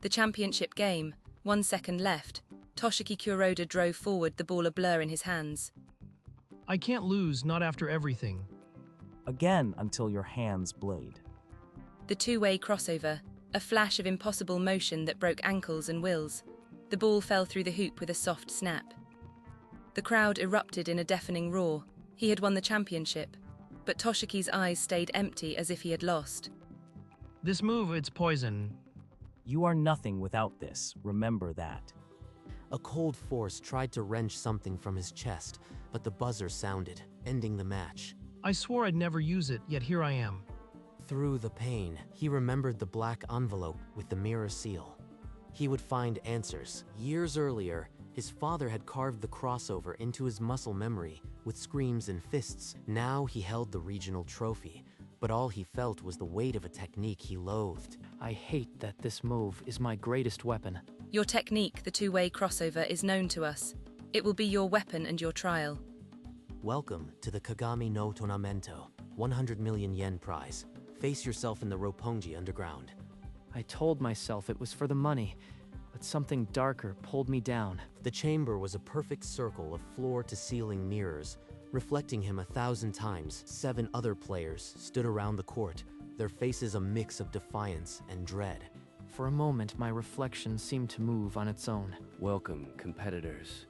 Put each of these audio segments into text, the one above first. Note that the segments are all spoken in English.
The championship game, 1 second left. Toshiki Kuroda drove forward, the ball a blur in his hands. I can't lose, not after everything. Again until your hands blade. The two-way crossover, a flash of impossible motion that broke ankles and wills. The ball fell through the hoop with a soft snap. The crowd erupted in a deafening roar. He had won the championship, but Toshiki's eyes stayed empty as if he had lost. This move, it's poison. You are nothing without this, remember that. A cold force tried to wrench something from his chest, but the buzzer sounded, ending the match. I swore I'd never use it, yet here I am. Through the pain, he remembered the black envelope with the mirror seal. He would find answers. Years earlier, his father had carved the crossover into his muscle memory with screams and fists. Now he held the regional trophy, but all he felt was the weight of a technique he loathed. I hate that this move is my greatest weapon. Your technique, the two-way crossover, is known to us. It will be your weapon and your trial. Welcome to the Kagami no Tonamento, 100 million yen prize. Face yourself in the Roppongi underground. I told myself it was for the money, but something darker pulled me down. The chamber was a perfect circle of floor-to-ceiling mirrors, reflecting him 1,000 times. 7 other players stood around the court, their faces a mix of defiance and dread. For a moment, my reflection seemed to move on its own. Welcome, competitors.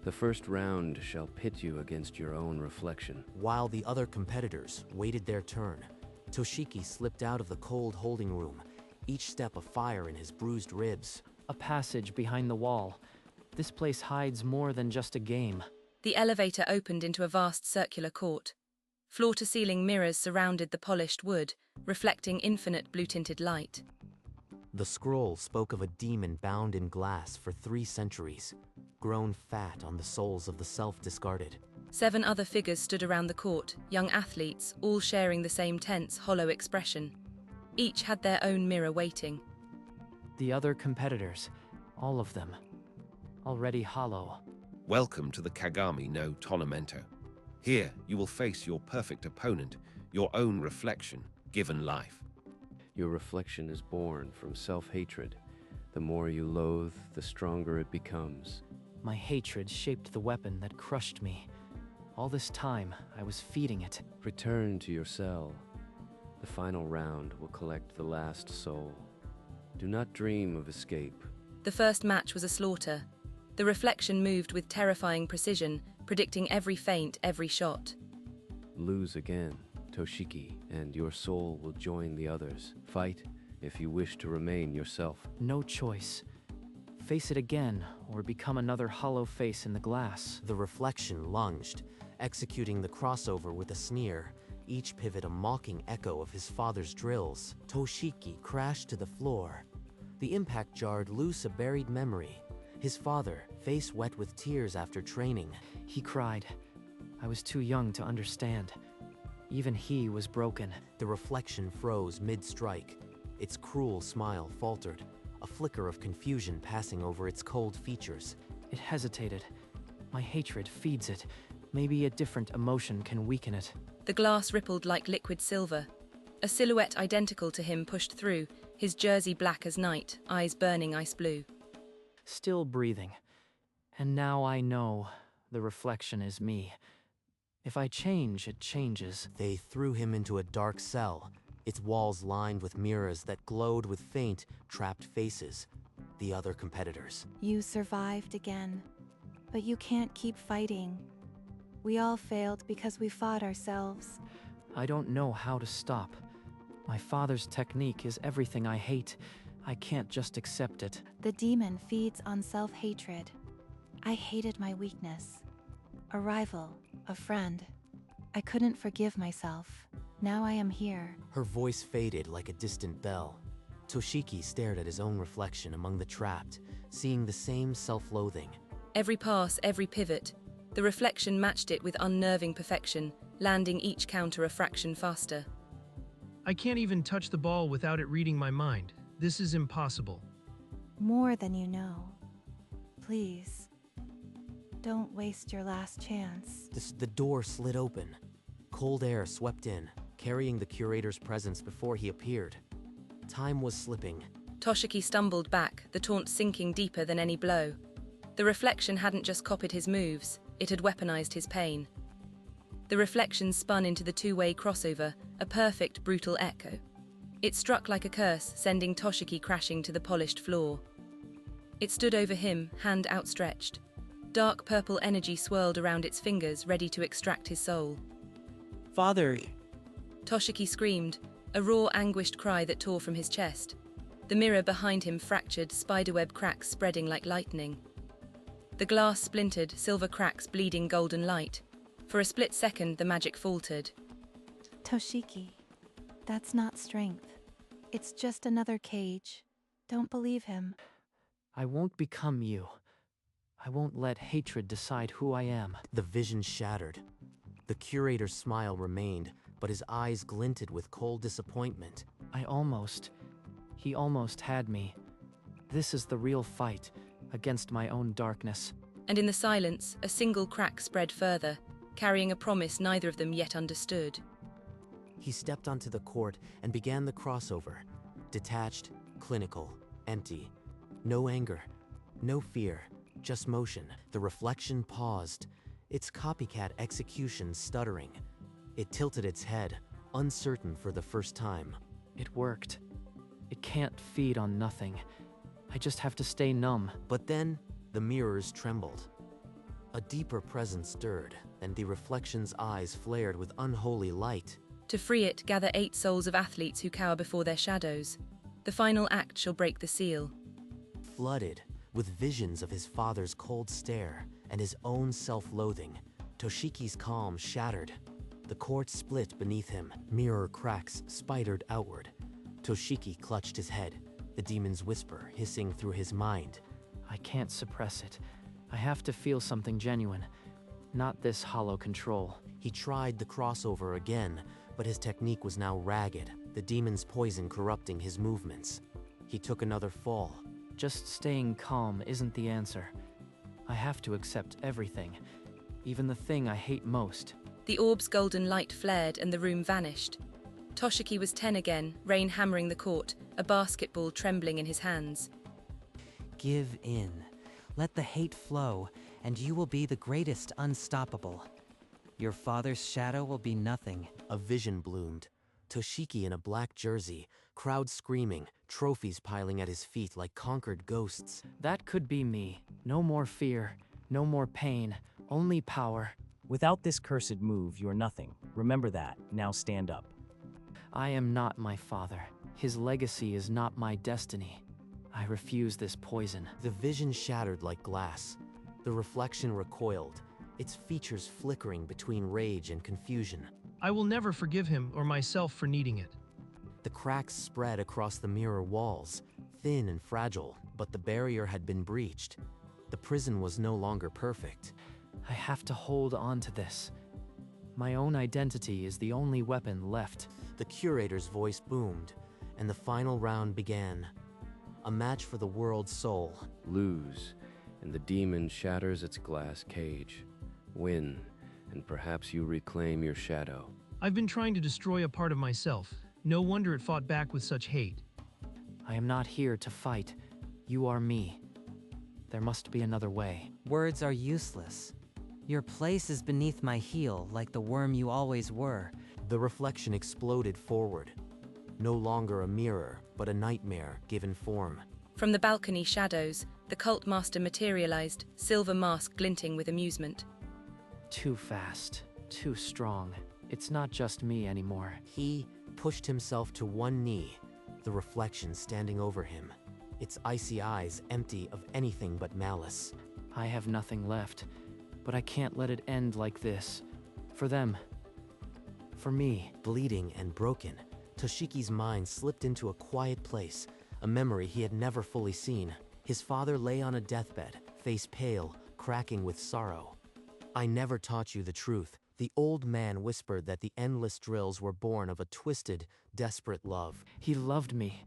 The first round shall pit you against your own reflection. While the other competitors waited their turn, Toshiki slipped out of the cold holding room, each step a fire in his bruised ribs. A passage behind the wall. This place hides more than just a game. The elevator opened into a vast circular court. Floor-to-ceiling mirrors surrounded the polished wood, reflecting infinite blue-tinted light. The scroll spoke of a demon bound in glass for 3 centuries, grown fat on the souls of the self-discarded. 7 other figures stood around the court, young athletes, all sharing the same tense, hollow expression. Each had their own mirror waiting. The other competitors, all of them, already hollow. Welcome to the Kagami no Tonamento. Here you will face your perfect opponent, your own reflection, given life. Your reflection is born from self-hatred. The more you loathe, the stronger it becomes. My hatred shaped the weapon that crushed me. All this time, I was feeding it. Return to your cell. The final round will collect the last soul. Do not dream of escape. The first match was a slaughter. The reflection moved with terrifying precision, predicting every feint, every shot. Lose again, Toshiki, and your soul will join the others. Fight if you wish to remain yourself. No choice. Face it again, or become another hollow face in the glass. The reflection lunged, executing the crossover with a sneer, each pivot a mocking echo of his father's drills. Toshiki crashed to the floor. The impact jarred loose a buried memory. His father, face wet with tears after training. He cried. I was too young to understand. Even he was broken. The reflection froze mid-strike. Its cruel smile faltered, a flicker of confusion passing over its cold features. It hesitated. My hatred feeds it. Maybe a different emotion can weaken it. The glass rippled like liquid silver. A silhouette identical to him pushed through, his jersey black as night, eyes burning ice blue. Still breathing. And now I know the reflection is me. If I change, it changes. They threw him into a dark cell, its walls lined with mirrors that glowed with faint, trapped faces. The other competitors. You survived again, but you can't keep fighting. We all failed because we fought ourselves. I don't know how to stop. My father's technique is everything I hate. I can't just accept it. The demon feeds on self-hatred. I hated my weakness. A rival, a friend. I couldn't forgive myself. Now I am here. Her voice faded like a distant bell. Toshiki stared at his own reflection among the trapped, seeing the same self-loathing. Every pass, every pivot, the reflection matched it with unnerving perfection, landing each counter a fraction faster. I can't even touch the ball without it reading my mind. This is impossible. More than you know. Please, don't waste your last chance. The door slid open. Cold air swept in, carrying the curator's presence before he appeared. Time was slipping. Toshiki stumbled back, the taunt sinking deeper than any blow. The reflection hadn't just copied his moves, it had weaponized his pain. The reflection spun into the two-way crossover, a perfect, brutal echo. It struck like a curse, sending Toshiki crashing to the polished floor. It stood over him, hand outstretched. Dark purple energy swirled around its fingers, ready to extract his soul. Father, Toshiki screamed, a raw, anguished cry that tore from his chest. The mirror behind him fractured, spiderweb cracks spreading like lightning. The glass splintered, silver cracks bleeding golden light. For a split second, the magic faltered. Toshiki, that's not strength. It's just another cage. Don't believe him. I won't become you. I won't let hatred decide who I am. The vision shattered. The curator's smile remained, but his eyes glinted with cold disappointment. He almost had me. This is the real fight, against my own darkness. And in the silence, a single crack spread further, carrying a promise neither of them yet understood. He stepped onto the court and began the crossover. Detached, clinical, empty. No anger, no fear, just motion. The reflection paused, its copycat execution stuttering. It tilted its head, uncertain for the first time. It worked. It can't feed on nothing. I just have to stay numb. But then, the mirrors trembled. A deeper presence stirred, and the reflection's eyes flared with unholy light. To free it, gather 8 souls of athletes who cower before their shadows. The final act shall break the seal. Flooded with visions of his father's cold stare and his own self-loathing, Toshiki's calm shattered. The court split beneath him, mirror cracks spidered outward. Toshiki clutched his head, the demon's whisper hissing through his mind. I can't suppress it. I have to feel something genuine, not this hollow control. He tried the crossover again, but his technique was now ragged, the demon's poison corrupting his movements. He took another fall. Just staying calm isn't the answer. I have to accept everything, even the thing I hate most. The orb's golden light flared and the room vanished. Toshiki was 10 again, rain hammering the court, a basketball trembling in his hands. give in. Let the hate flow, and you will be the greatest unstoppable. Your father's shadow will be nothing. A vision bloomed. Toshiki in a black jersey, crowd screaming, trophies piling at his feet like conquered ghosts. That could be me. No more fear, no more pain, only power. Without this cursed move, you're nothing. Remember that. Now stand up. I am not my father. His legacy is not my destiny. I refuse this poison. The vision shattered like glass. The reflection recoiled, its features flickering between rage and confusion. I will never forgive him or myself for needing it. The cracks spread across the mirror walls, thin and fragile, but the barrier had been breached. The prison was no longer perfect. I have to hold on to this. My own identity is the only weapon left. The curator's voice boomed, and the final round began. A match for the world's soul. Lose, and the demon shatters its glass cage. Win, and perhaps you reclaim your shadow. I've been trying to destroy a part of myself. No wonder it fought back with such hate. I am not here to fight. You are me. There must be another way. Words are useless. Your place is beneath my heel, like the worm you always were. The reflection exploded forward. No longer a mirror, but a nightmare given form. From the balcony shadows, the cult master materialized, silver mask glinting with amusement. Too fast, too strong. It's not just me anymore. He pushed himself to one knee, the reflection standing over him, its icy eyes empty of anything but malice. I have nothing left, but I can't let it end like this. For them. For me. Bleeding and broken, Toshiki's mind slipped into a quiet place, a memory he had never fully seen. His father lay on a deathbed, face pale, cracking with sorrow. "I never taught you the truth." The old man whispered that the endless drills were born of a twisted, desperate love. He loved me.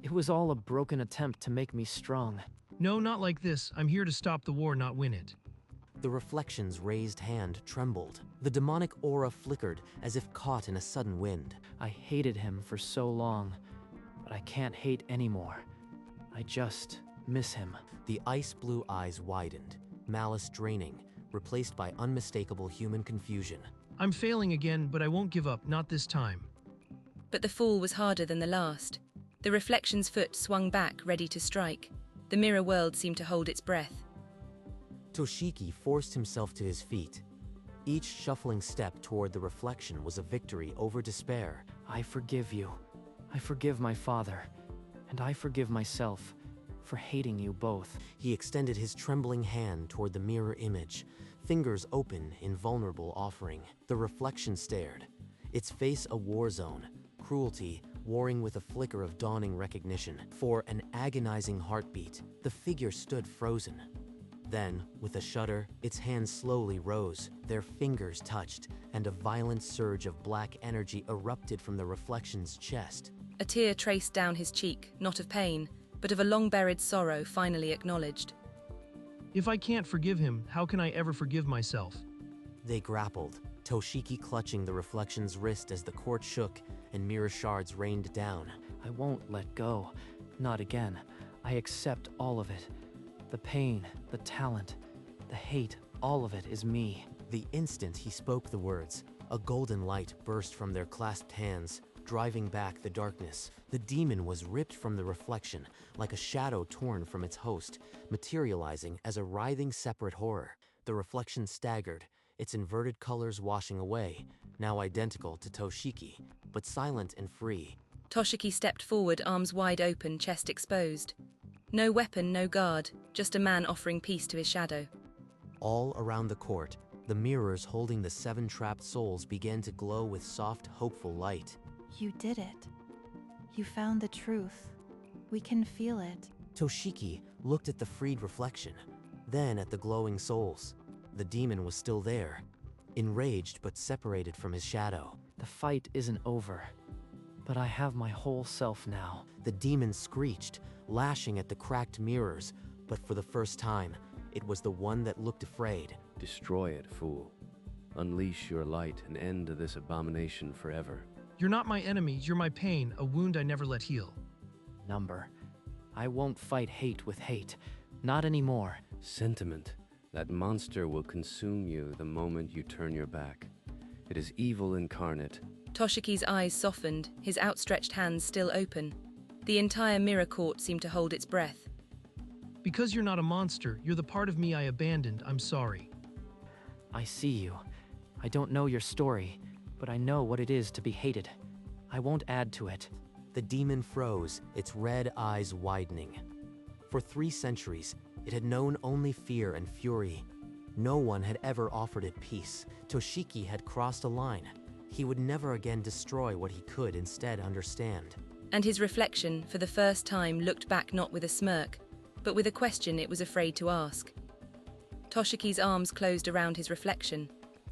It was all a broken attempt to make me strong. No, not like this. I'm here to stop the war, not win it. The reflection's raised hand trembled. The demonic aura flickered as if caught in a sudden wind. I hated him for so long, but I can't hate anymore. I just miss him. The ice blue eyes widened, malice draining, replaced by unmistakable human confusion. I'm failing again, but I won't give up, not this time. But the fall was harder than the last. The reflection's foot swung back, ready to strike. The mirror world seemed to hold its breath. Toshiki forced himself to his feet. Each shuffling step toward the reflection was a victory over despair. I forgive you. I forgive my father. And I forgive myself for hating you both. He extended his trembling hand toward the mirror image, fingers open in vulnerable offering. The reflection stared, its face a war zone, cruelty warring with a flicker of dawning recognition. For an agonizing heartbeat, the figure stood frozen. Then, with a shudder, its hands slowly rose, their fingers touched, and a violent surge of black energy erupted from the reflection's chest. A tear traced down his cheek, not of pain, but of a long-buried sorrow finally acknowledged. If I can't forgive him, how can I ever forgive myself? They grappled, Toshiki clutching the reflection's wrist as the court shook and mirror shards rained down. I won't let go. Not again. I accept all of it. The pain, the talent, the hate, all of it is me. The instant he spoke the words, a golden light burst from their clasped hands, driving back the darkness. The demon was ripped from the reflection, like a shadow torn from its host, materializing as a writhing separate horror. The reflection staggered, its inverted colors washing away, now identical to Toshiki, but silent and free. Toshiki stepped forward, arms wide open, chest exposed. No weapon, no guard, just a man offering peace to his shadow. All around the court, the mirrors holding the 7 trapped souls began to glow with soft, hopeful light. You did it. You found the truth. We can feel it. Toshiki looked at the freed reflection, then at the glowing souls. The demon was still there, enraged but separated from his shadow. The fight isn't over, but I have my whole self now. The demon screeched, lashing at the cracked mirrors, but for the first time, it was the one that looked afraid. Destroy it, fool. Unleash your light and end this abomination forever. You're not my enemy, you're my pain, a wound I never let heal. Number. I won't fight hate with hate. Not anymore. Sentiment. That monster will consume you the moment you turn your back. It is evil incarnate. Toshiki's eyes softened, his outstretched hands still open. The entire mirror court seemed to hold its breath. Because you're not a monster, you're the part of me I abandoned, I'm sorry. I see you. I don't know your story, but I know what it is to be hated. I won't add to it. The demon froze, its red eyes widening. For 3 centuries, it had known only fear and fury. No one had ever offered it peace. Toshiki had crossed a line. He would never again destroy what he could instead understand. And his reflection, for the first time, looked back not with a smirk, but with a question it was afraid to ask. Toshiki's arms closed around his reflection.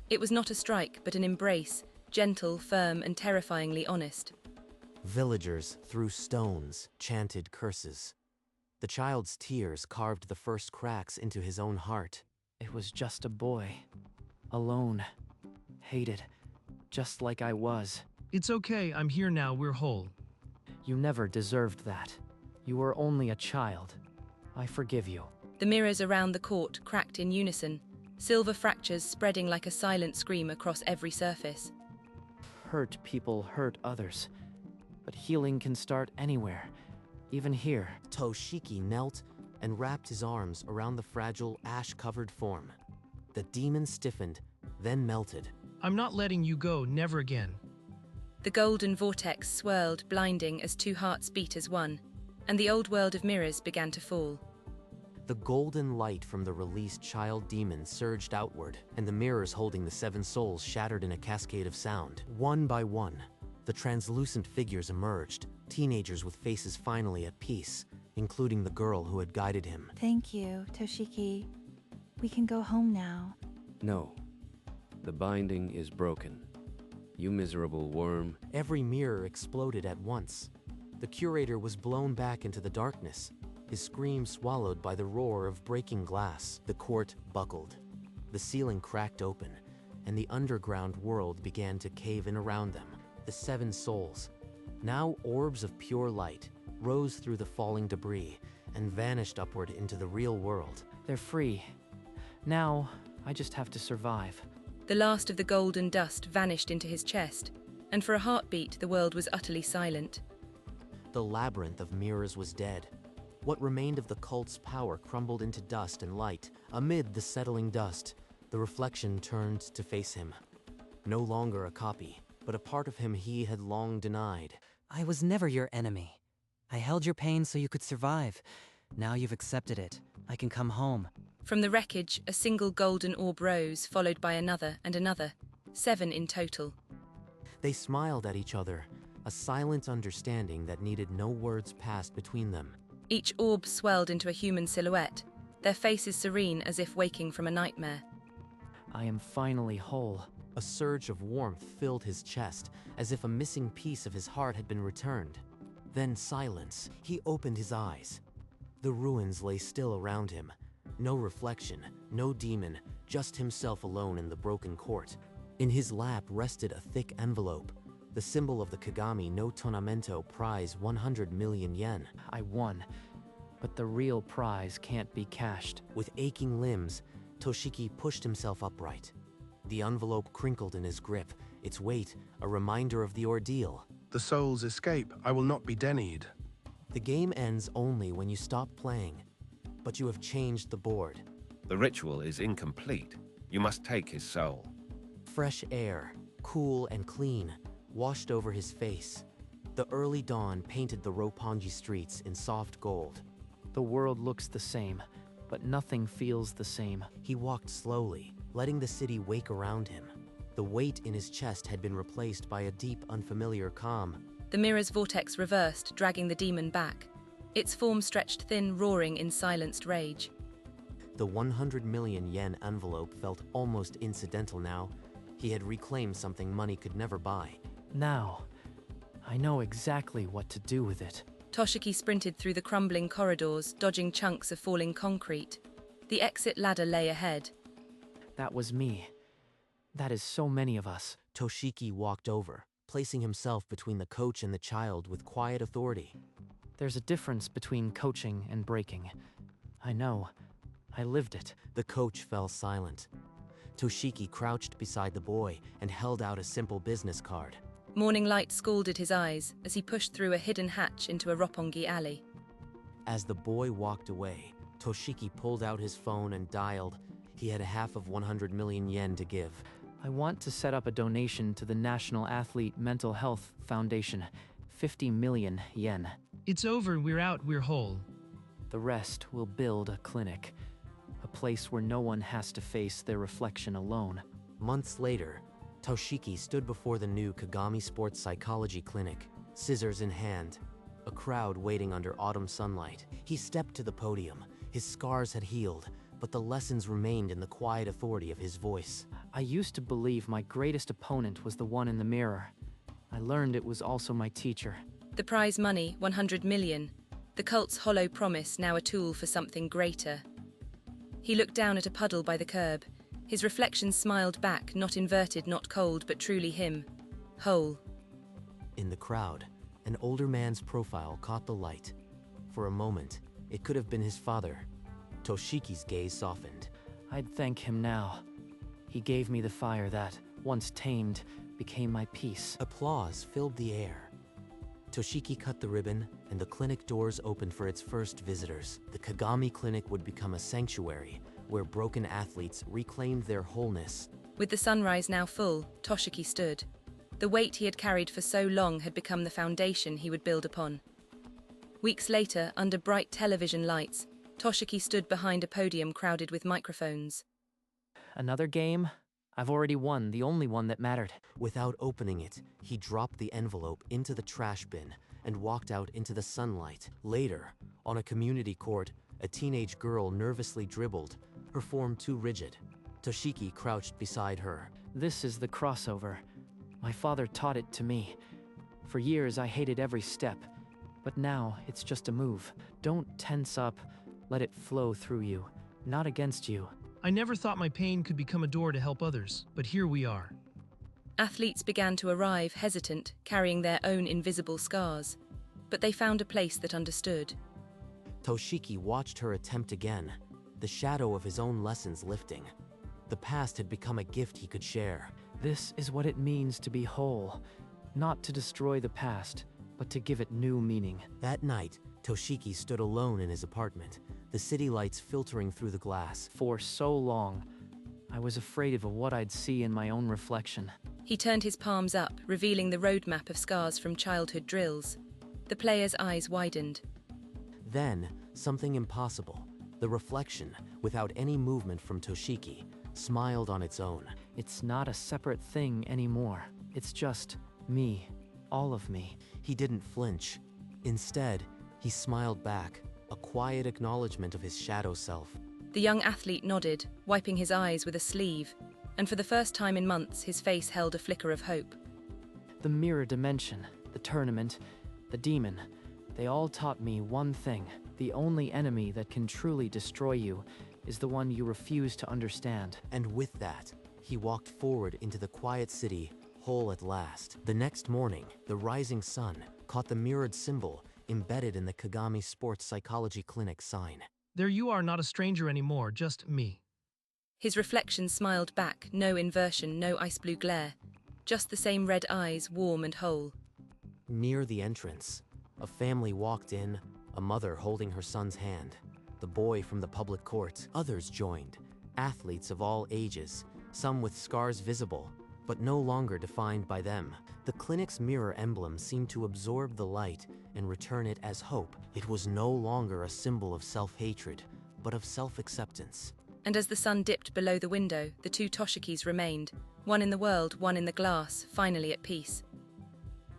It was not a strike, but an embrace, gentle, firm, and terrifyingly honest. Villagers threw stones, chanted curses. The child's tears carved the first cracks into his own heart. It was just a boy. Alone. Hated. Just like I was. It's okay, I'm here now, we're whole. You never deserved that. You were only a child. I forgive you. The mirrors around the court cracked in unison, silver fractures spreading like a silent scream across every surface. Hurt people hurt others. But healing can start anywhere. Even here. Toshiki knelt and wrapped his arms around the fragile, ash-covered form. The demon stiffened, then melted. I'm not letting you go, never again. The golden vortex swirled, blinding as 2 hearts beat as one, and the old world of mirrors began to fall. The golden light from the released child demon surged outward, and the mirrors holding the 7 souls shattered in a cascade of sound. One by one, the translucent figures emerged, teenagers with faces finally at peace, including the girl who had guided him. Thank you, Toshiki. We can go home now. No. The binding is broken. You miserable worm. Every mirror exploded at once. The curator was blown back into the darkness, his scream swallowed by the roar of breaking glass. The court buckled. The ceiling cracked open, and the underground world began to cave in around them. The 7 souls, now orbs of pure light, rose through the falling debris, and vanished upward into the real world. They're free. Now, I just have to survive. The last of the golden dust vanished into his chest, and for a heartbeat the world was utterly silent. The labyrinth of mirrors was dead. What remained of the cult's power crumbled into dust and light. Amid the settling dust, the reflection turned to face him. No longer a copy, but a part of him he had long denied. I was never your enemy. I held your pain so you could survive. Now you've accepted it. I can come home. From the wreckage, a single golden orb rose, followed by another and another, 7 in total. They smiled at each other, a silent understanding that needed no words passed between them. Each orb swelled into a human silhouette, their faces serene as if waking from a nightmare. I am finally whole. A surge of warmth filled his chest, as if a missing piece of his heart had been returned. Then silence. He opened his eyes. The ruins lay still around him. No reflection, no demon, just himself alone in the broken court. In his lap rested a thick envelope, the symbol of the Kagami no Tonamento prize 100 million yen. I won, but the real prize can't be cashed. With aching limbs, Toshiki pushed himself upright. The envelope crinkled in his grip, its weight a reminder of the ordeal. The soul's escape. I will not be denied. The game ends only when you stop playing, but you have changed the board. The ritual is incomplete. You must take his soul. Fresh air, cool and clean, washed over his face. The early dawn painted the Roppongi streets in soft gold. The world looks the same, but nothing feels the same. He walked slowly, letting the city wake around him. The weight in his chest had been replaced by a deep, unfamiliar calm. The mirror's vortex reversed, dragging the demon back. Its form stretched thin, roaring in silenced rage. The 100 million yen envelope felt almost incidental now. He had reclaimed something money could never buy. Now, I know exactly what to do with it. Toshiki sprinted through the crumbling corridors, dodging chunks of falling concrete. The exit ladder lay ahead. That was me. That is so many of us. Toshiki walked over, placing himself between the coach and the child with quiet authority. There's a difference between coaching and breaking. I know. I lived it. The coach fell silent. Toshiki crouched beside the boy and held out a simple business card. Morning light scalded his eyes as he pushed through a hidden hatch into a Roppongi alley. As the boy walked away, Toshiki pulled out his phone and dialed. He had a half of 100 million yen to give. I want to set up a donation to the National Athlete Mental Health Foundation. 50 million yen. It's over, we're out, we're whole. The rest will build a clinic. A place where no one has to face their reflection alone. Months later, Toshiki stood before the new Kagami Sports Psychology Clinic, scissors in hand. A crowd waiting under autumn sunlight. He stepped to the podium. His scars had healed, but the lessons remained in the quiet authority of his voice. I used to believe my greatest opponent was the one in the mirror. I learned it was also my teacher. The prize money, 100 million. The cult's hollow promise, now a tool for something greater. He looked down at a puddle by the curb. His reflection smiled back, not inverted, not cold, but truly him. Whole. In the crowd, an older man's profile caught the light. For a moment, it could have been his father. Toshiki's gaze softened. I'd thank him now. He gave me the fire that, once tamed, became my peace. Applause filled the air. Toshiki cut the ribbon, and the clinic doors opened for its first visitors. The Kagami Clinic would become a sanctuary, where broken athletes reclaimed their wholeness. With the sunrise now full, Toshiki stood. The weight he had carried for so long had become the foundation he would build upon. Weeks later, under bright television lights, Toshiki stood behind a podium crowded with microphones. Another game? I've already won, the only one that mattered. Without opening it, he dropped the envelope into the trash bin and walked out into the sunlight. Later, on a community court, a teenage girl nervously dribbled, her form too rigid. Toshiki crouched beside her. This is the crossover. My father taught it to me. For years I hated every step, but now it's just a move. Don't tense up, let it flow through you, not against you. I never thought my pain could become a door to help others, but here we are. Athletes began to arrive, hesitant, carrying their own invisible scars. but they found a place that understood. Toshiki watched her attempt again, the shadow of his own lessons lifting. The past had become a gift he could share. This is what it means to be whole. Not to destroy the past, but to give it new meaning. That night, Toshiki stood alone in his apartment, the city lights filtering through the glass. For so long, I was afraid of what I'd see in my own reflection. He turned his palms up, revealing the roadmap of scars from childhood drills. The player's eyes widened. Then, something impossible, the reflection, without any movement from Toshiki, smiled on its own. It's not a separate thing anymore. It's just me, all of me. He didn't flinch. Instead, he smiled back, a quiet acknowledgement of his shadow self. The young athlete nodded, wiping his eyes with a sleeve, and for the first time in months, his face held a flicker of hope. The mirror dimension, the tournament, the demon, they all taught me one thing. The only enemy that can truly destroy you is the one you refuse to understand. And with that, he walked forward into the quiet city, whole at last. The next morning, the rising sun caught the mirrored symbol embedded in the Kagami Sports Psychology Clinic sign. There you are, not a stranger anymore, just me. His reflection smiled back, no inversion, no ice blue glare, just the same red eyes, warm and whole. Near the entrance, a family walked in, a mother holding her son's hand, the boy from the public court. Others joined, athletes of all ages, some with scars visible, but no longer defined by them. The clinic's mirror emblem seemed to absorb the light and return it as hope. It was no longer a symbol of self-hatred, but of self-acceptance. And as the sun dipped below the window, the two Toshikis remained, one in the world, one in the glass, finally at peace.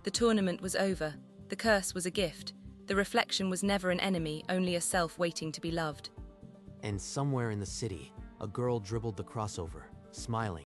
The tournament was over. The curse was a gift. The reflection was never an enemy, only a self waiting to be loved. And somewhere in the city, a girl dribbled the crossover, smiling.